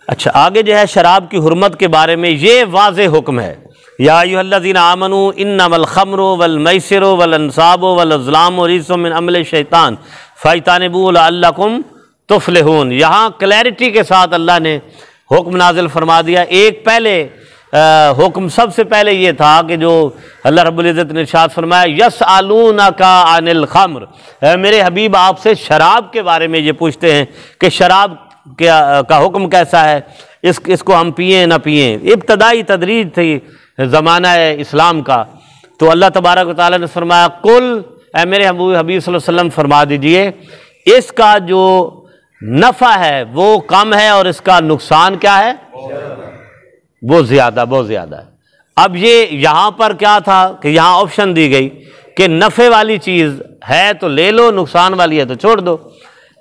اچھا آگے جو ہے شراب کی حرمت کے بارے میں یہ واضح حکم ہے، یا ایھا الذین آمنوا انما الخمر والمیسر والانصاب والازلام رجس من عمل الشیطان فاجتنبوہ لعلکم تفلحون۔ یہاں کلیئرٹی کے ساتھ اللہ نے حکم نازل فرما دیا۔ ایک پہلے حکم سب سے پہلے یہ تھا کہ جو اللہ رب العزت نے ارشاد فرمایا یسألونک عن الخمر، اے میرے حبیب آپ سے شراب کے بارے میں یہ پوچھتے ہیں کہ شراب کا حکم کیسا ہے، اس کو ہم پئیں نہ پئیں۔ ابتدائی تدریج تھی زمانہ اسلام کا، تو اللہ تبارک و تعالیٰ نے فرمایا قل، اے میرے حبیب صلی اللہ علیہ وسلم فرما دیجئے اس کا جو نفع ہے وہ کم ہے اور اس کا نقصان کیا ہے، وہ زیادہ، بہت زیادہ ہے۔ اب یہ یہاں پر کیا تھا کہ یہاں آپشن دی گئی کہ نفع والی چیز ہے تو لے لو، نقصان والی ہے تو چھوڑ دو۔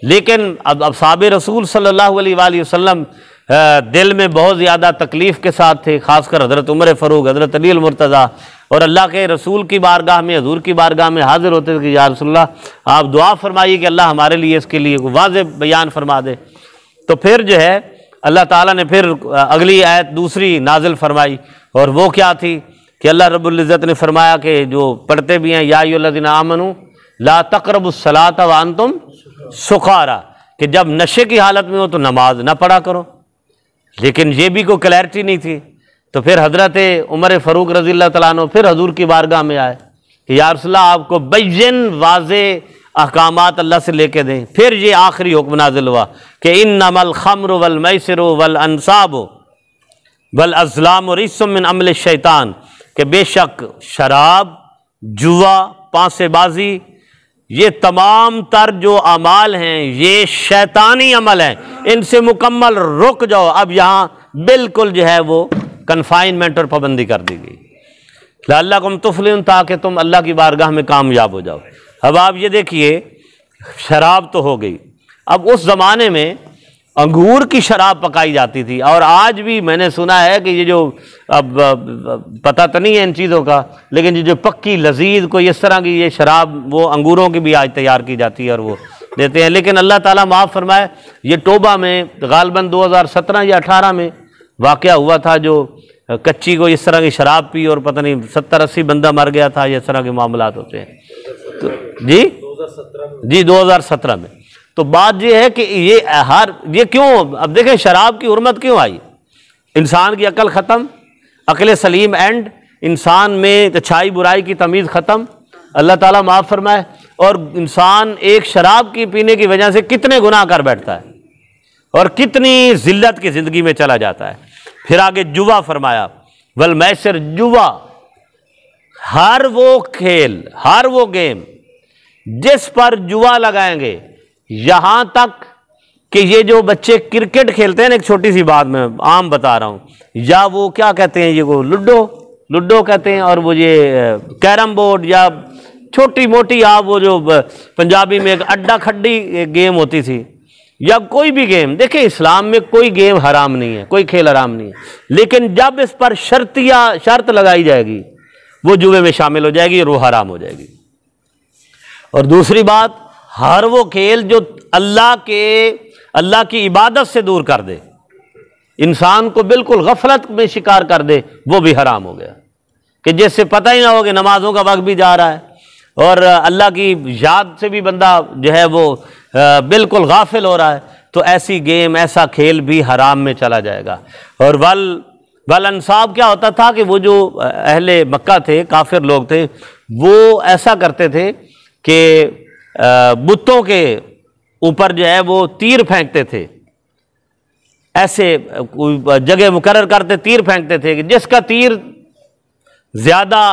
لیکن اب اصحاب رسول صلی اللہ علیہ وآلہ وسلم دل میں بہت زیادہ تکلیف کے ساتھ تھے، خاص کر حضرت عمر فاروق، حضرت علی المرتضیٰ، اور اللہ کے رسول کی بارگاہ میں، حضور کی بارگاہ میں حاضر ہوتے تھے کہ یا رسول اللہ آپ دعا فرمائیے کہ اللہ ہمارے لیے اس کے لیے واضح بیان فرما دے۔ تو پھر جو ہے اللہ تعالیٰ نے پھر اگلی آیت دوسری نازل فرمائی، اور وہ کیا تھی کہ اللہ رب العزت نے فرمایا کہ جو پڑھتے بھی ہیں یا ایھا الذین آمنوا لا تقربوا الصلاۃ وانتم سکارا، کہ جب نشے کی حالت میں ہو تو نماز نہ پڑھا کرو۔ لیکن یہ بھی کوئی کلیئرٹی نہیں تھی، تو پھر حضرت عمر فاروق رضی اللہ تعالیٰ عنہ پھر حضور کی بارگاہ میں آئے کہ یا رسول اللہ آپ کو بین واضح احکامات اللہ سے لے کے دیں۔ پھر یہ آخری حکم نازل ہوا کہ انما الخمر والمیسر والانصاب والازلام رجس من عمل الشیطان، کہ بے شک شراب، جوا، پانسے بازی، یہ تمام تر جو اعمال ہیں یہ شیطانی عمل ہیں، ان سے مکمل رک جاؤ۔ اب یہاں بالکل جو ہے وہ کنفائنمنٹ اور پابندی کر دی گئی، لعلکم تفلحون، تاکہ تم اللہ کی بارگاہ میں کامیاب ہو جاؤ۔ اب آپ یہ دیکھیے شراب تو ہو گئی، اب اس زمانے میں انگور کی شراب پکائی جاتی تھی، اور آج بھی میں نے سنا ہے کہ یہ جو اب پتہ تو نہیں ہے ان چیزوں کا، لیکن یہ جو پکی لذیذ کوئی اس طرح کی یہ شراب وہ انگوروں کی بھی آج تیار کی جاتی ہے اور وہ دیتے ہیں۔ لیکن اللہ تعالیٰ معاف فرمائے، یہ توبہ میں غالباً 2017 یا 18 میں واقعہ ہوا تھا، جو کچی کو اس طرح کی شراب پی اور پتہ نہیں 70-80 بندہ مر گیا تھا، یہ اس طرح کے معاملات ہوتے ہیں۔ تو جی 2017 میں۔ تو بات یہ ہے کہ یہ کیوں، اب دیکھیں شراب کی حرمت کیوں آئی؟ انسان کی عقل ختم، عقل سلیم اینڈ، انسان میں اچھائی برائی کی تمیز ختم، اللہ تعالیٰ معاف فرمائے، اور انسان ایک شراب کی پینے کی وجہ سے کتنے گناہ کر بیٹھتا ہے اور کتنی ذلت کی زندگی میں چلا جاتا ہے۔ پھر آگے جوا فرمایا، والمیسر، جوا، ہر وہ کھیل، ہر وہ گیم جس پر جوا لگائیں گے، یہاں تک کہ یہ جو بچے کرکٹ کھیلتے ہیں نا، ایک چھوٹی سی بات میں عام بتا رہا ہوں، یا وہ کیا کہتے ہیں، یہ وہ لڈو کہتے ہیں، اور وہ یہ کیرم بورڈ، یا چھوٹی موٹی آپ وہ جو پنجابی میں ایک اڈا کھڈی گیم ہوتی تھی، یا کوئی بھی گیم، دیکھیں اسلام میں کوئی گیم حرام نہیں ہے، کوئی کھیل حرام نہیں ہے، لیکن جب اس پر شرط لگائی جائے گی وہ جوے میں شامل ہو جائے گی اور وہ حرام ہو جائے گی۔ اور دوسری بات، ہر وہ کھیل جو اللہ کی عبادت سے دور کر دے، انسان کو بالکل غفلت میں شکار کر دے، وہ بھی حرام ہو گیا، کہ جس سے پتہ ہی نہ ہو کہ نمازوں کا وقت بھی جا رہا ہے اور اللہ کی یاد سے بھی بندہ جو ہے وہ بالکل غافل ہو رہا ہے، تو ایسی گیم، ایسا کھیل بھی حرام میں چلا جائے گا۔ اور والانصاب کیا ہوتا تھا کہ وہ جو اہل مکہ تھے، کافر لوگ تھے، وہ ایسا کرتے تھے کہ بتوں کے اوپر جو ہے وہ تیر پھینکتے تھے، ایسے جگہ مقرر کرتے تیر پھینکتے تھے کہ جس کا تیر زیادہ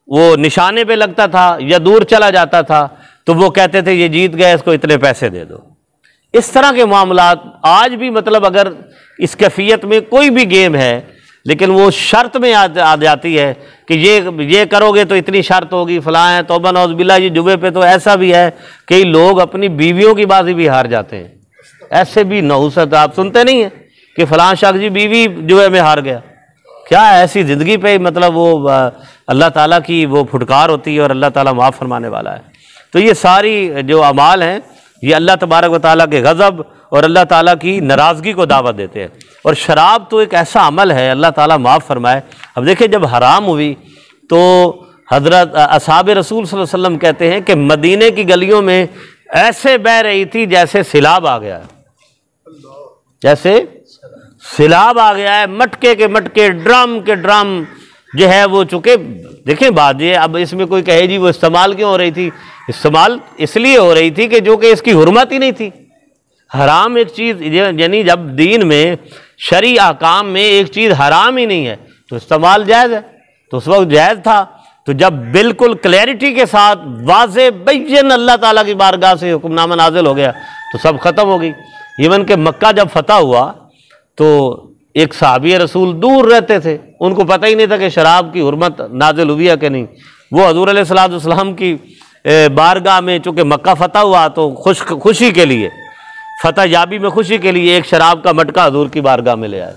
وہ نشانے پہ لگتا تھا یا دور چلا جاتا تھا تو وہ کہتے تھے یہ جیت گئے، اس کو اتنے پیسے دے دو۔ اس طرح کے معاملات آج بھی، مطلب اگر اس کیفیت میں کوئی بھی گیم ہے لیکن وہ شرط میں آ جاتی ہے کہ یہ کرو گے تو اتنی شرط ہوگی، فلاں ہے، توبہ نعوذ باللہ۔ یہ جوے پہ تو ایسا بھی ہے کہ لوگ اپنی بیویوں کی بازی بھی ہار جاتے ہیں، ایسے بھی نحوست آپ سنتے نہیں ہیں کہ فلاں شخص جی بیوی جوے میں ہار گیا۔ کیا ایسی زندگی پہ مطلب وہ اللہ تعالیٰ کی وہ پھٹکار ہوتی ہے اور اللہ تعالیٰ معاف فرمانے والا ہے۔ تو یہ ساری جو اعمال ہیں یہ اللہ تبارک و تعالیٰ کے غضب اور اللہ تعالیٰ کی ناراضگی کو دعوت دیتے ہیں۔ اور شراب تو ایک ایسا عمل ہے، اللہ تعالیٰ معاف فرمائے۔ اب دیکھیں جب حرام ہوئی تو حضرت اصحاب رسول صلی اللہ علیہ وسلم کہتے ہیں کہ مدینے کی گلیوں میں ایسے بہہ رہی تھی جیسے سیلاب آ گیا ہے، جیسے سیلاب آ گیا ہے، مٹکے کے مٹکے، ڈرم کے ڈرم جو ہے وہ، چونکہ دیکھیں بات یہ، اب اس میں کوئی کہے جی وہ استعمال کیوں ہو رہی تھی، استعمال اس لیے ہو رہی تھی کہ جو کہ اس کی حرمت ہی نہیں تھی۔ حرام ایک چیز، یعنی جب دین میں شرعی احکام میں ایک چیز حرام ہی نہیں ہے تو استعمال جائز ہے، تو اس وقت جائز تھا۔ تو جب بالکل کلیئرٹی کے ساتھ واضح بین اللہ تعالیٰ کی بارگاہ سے حکم نامہ نازل ہو گیا تو سب ختم ہو گئی۔ ایون کہ مکہ جب فتح ہوا تو ایک صحابی رسول دور رہتے تھے، ان کو پتہ ہی نہیں تھا کہ شراب کی حرمت نازل ہوئی ہے کہ نہیں۔ وہ حضور علیہ الصلوۃ والسلام کی بارگاہ میں، چونکہ مکہ فتح ہوا تو خوشی کے لیے، فتح یابی میں خوشی کے لیے ایک شراب کا مٹکا حضور کی بارگاہ میں لے آئے۔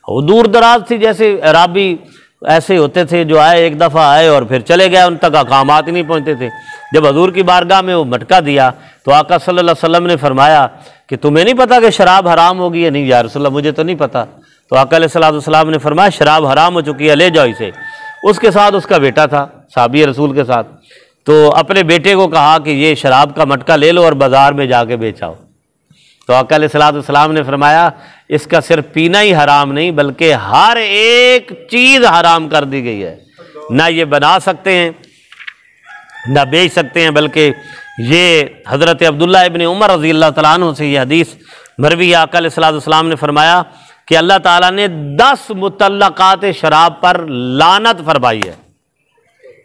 وہ دور دراز تھی، جیسے عرابی ایسے ہوتے تھے جو آئے، ایک دفعہ آئے اور پھر چلے گئے، ان تک احکامات ہی نہیں پہنچتے تھے۔ جب حضور کی بارگاہ میں وہ مٹکا دیا تو آقا صلی اللہ علیہ وسلم نے فرمایا کہ تمہیں نہیں پتا کہ شراب حرام ہوگی یا نہیں؟ یا رسول اللہ مجھے تو نہیں پتا۔ تو آقا علیہ السلام نے فرمایا شراب حرام ہو چکی ہے، لے جاؤ اسے۔ اس کے ساتھ اس کا بیٹا تھا، صحابی رسول کے ساتھ، تو اپنے بیٹے کو کہا کہ یہ شراب کا مٹکا لے لو اور بازار میں جا کے بیچ آؤ۔ تو آقا علیہ السلام نے فرمایا اس کا صرف پینا ہی حرام نہیں بلکہ ہر ایک چیز حرام کر دی گئی ہے، نہ یہ بنا سکتے ہیں نہ بیچ سکتے ہیں، بلکہ یہ حضرت عبداللہ ابن عمر رضی اللہ تعالیٰ عنہ سے یہ حدیث مروی، آقا علیہ السلام نے فرمایا کہ اللہ تعالیٰ نے 10 مطلقات شراب پر لعنت فرمائی ہے،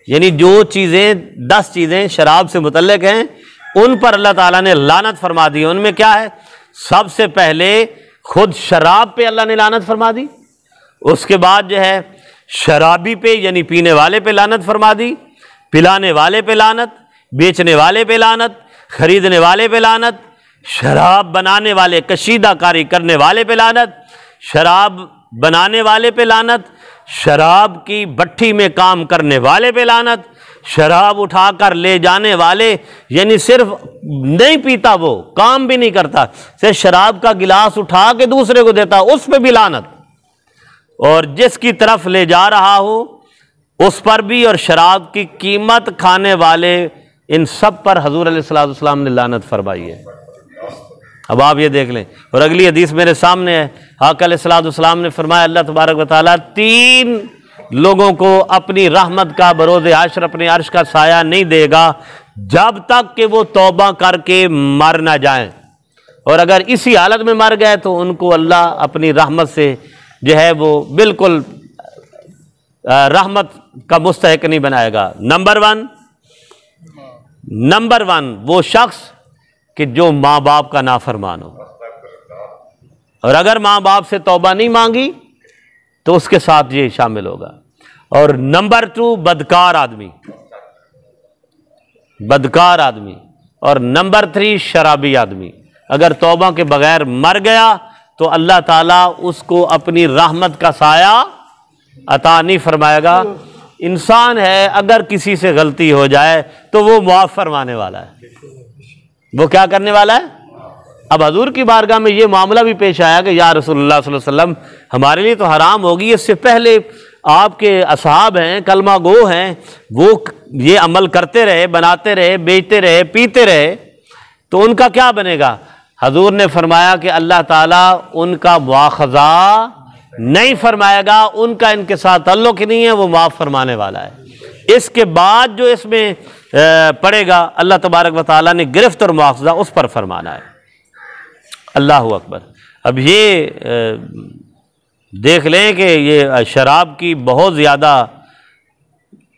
یعنی جو چیزیں 10 چیزیں شراب سے متعلق ہیں ان پر اللہ تعالیٰ نے لعنت فرما دی۔ ان میں کیا ہے؟ سب سے پہلے خود شراب پہ اللہ نے لعنت فرما دی، اس کے بعد جو ہے شرابی پہ یعنی پینے والے پہ لعنت فرما دی، پلانے والے پہ لعنت، بیچنے والے پہ لعنت، خریدنے والے پہ لعنت، شراب بنانے والے کشیدہ کاری کرنے والے پہ لعنت، شراب بنانے والے پہ لعنت، شراب کی بھٹی میں کام کرنے والے پہ لعنت، شراب اٹھا کر لے جانے والے، یعنی صرف نہیں پیتا وہ کام بھی نہیں کرتا، صرف شراب کا گلاس اٹھا کے دوسرے کو دیتا اس پہ بھی لعنت، اور جس کی طرف لے جا رہا ہو اس پر بھی، اور شراب کی قیمت کھانے والے، ان سب پر حضور علیہ السلام نے لعنت فرمائی ہے۔ اب آپ یہ دیکھ لیں، اور اگلی حدیث میرے سامنے ہے، آقا علیہ السلام نے فرمایا اللہ تبارک و تعالیٰ 3 لوگوں کو اپنی رحمت کا بروز حشر اپنے عرش کا سایہ نہیں دے گا جب تک کہ وہ توبہ کر کے مر نہ جائیں، اور اگر اسی حالت میں مر گئے تو ان کو اللہ اپنی رحمت سے جو ہے وہ بالکل رحمت کا مستحق نہیں بنائے گا۔ نمبر 1 وہ شخص کہ جو ماں باپ کا نافرمان ہو، اور اگر ماں باپ سے توبہ نہیں مانگی تو اس کے ساتھ یہ شامل ہوگا۔ اور نمبر 2 بدکار آدمی، اور نمبر 3 شرابی آدمی۔ اگر توبہ کے بغیر مر گیا تو اللہ تعالیٰ اس کو اپنی رحمت کا سایہ عطا نہیں فرمائے گا۔ انسان ہے، اگر کسی سے غلطی ہو جائے تو وہ معاف فرمانے والا ہے، وہ کیا کرنے والا ہے؟ اب حضور کی بارگاہ میں یہ معاملہ بھی پیش آیا کہ یا رسول اللہ صلی اللہ علیہ وسلم ہمارے لیے تو حرام ہوگی، اس سے پہلے آپ کے اصحاب ہیں، کلمہ گو ہیں، وہ یہ عمل کرتے رہے، بناتے رہے، بیچتے رہے، پیتے رہے، تو ان کا کیا بنے گا؟ حضور نے فرمایا کہ اللہ تعالیٰ ان کا مواخذہ نہیں فرمائے گا، ان کا ان کے ساتھ تعلق ہی نہیں ہے، وہ معاف فرمانے والا ہے۔ اس کے بعد جو اس میں پڑے گا اللہ تبارک و تعالیٰ نے گرفت اور مواخذہ اس پر فرمانا ہے۔ اللہ اکبر۔ اب یہ دیکھ لیں کہ یہ شراب کی بہت زیادہ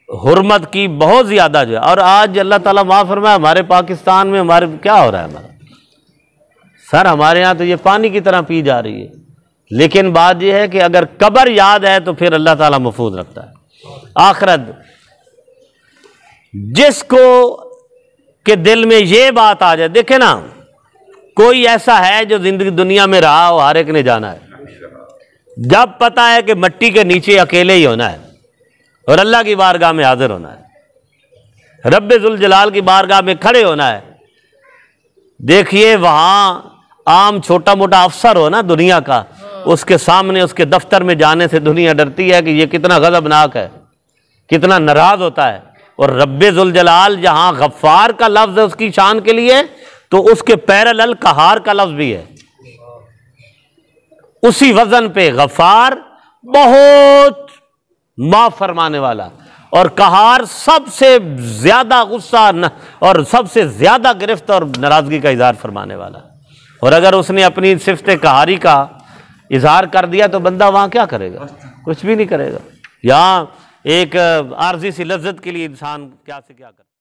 حرمت کی بہت زیادہ جو ہے، اور آج اللہ تعالیٰ معاف فرمائے ہمارے پاکستان میں ہمارے کیا ہو رہا ہے ہمارا سر، ہمارے ہاں تو یہ پانی کی طرح پی جا رہی ہے، لیکن بات یہ ہے کہ اگر قبر یاد ہے تو پھر اللہ تعالیٰ محفوظ رکھتا ہے۔ آخرت جس کو کہ دل میں یہ بات آ جائے، دیکھیں نا، کوئی ایسا ہے جو زندگی دنیا میں رہا ہو، ہر ایک نے جانا ہے، جب پتا ہے کہ مٹی کے نیچے اکیلے ہی ہونا ہے اور اللہ کی بارگاہ میں حاضر ہونا ہے، رب ذوالجلال کی بارگاہ میں کھڑے ہونا ہے، دیکھیے وہاں عام چھوٹا موٹا افسر ہو نا دنیا کا، اس کے سامنے اس کے دفتر میں جانے سے دنیا ڈرتی ہے کہ یہ کتنا غضبناک ہے، کتنا ناراض ہوتا ہے۔ اور رب ذوالجلال جہاں غفار کا لفظ ہے اس کی شان کے لیے، تو اس کے پیرالل قہار کا لفظ بھی ہے، اسی وزن پہ غفار بہت معاف فرمانے والا، اور قہار سب سے زیادہ غصہ اور سب سے زیادہ گرفت اور ناراضگی کا اظہار فرمانے والا۔ اور اگر اس نے اپنی صفت قہاری کا اظہار کر دیا تو بندہ وہاں کیا کرے گا؟ کچھ بھی نہیں کرے گا۔ یہاں ایک عارضی سی لذت کے لیے انسان کیا سے کیا کرے۔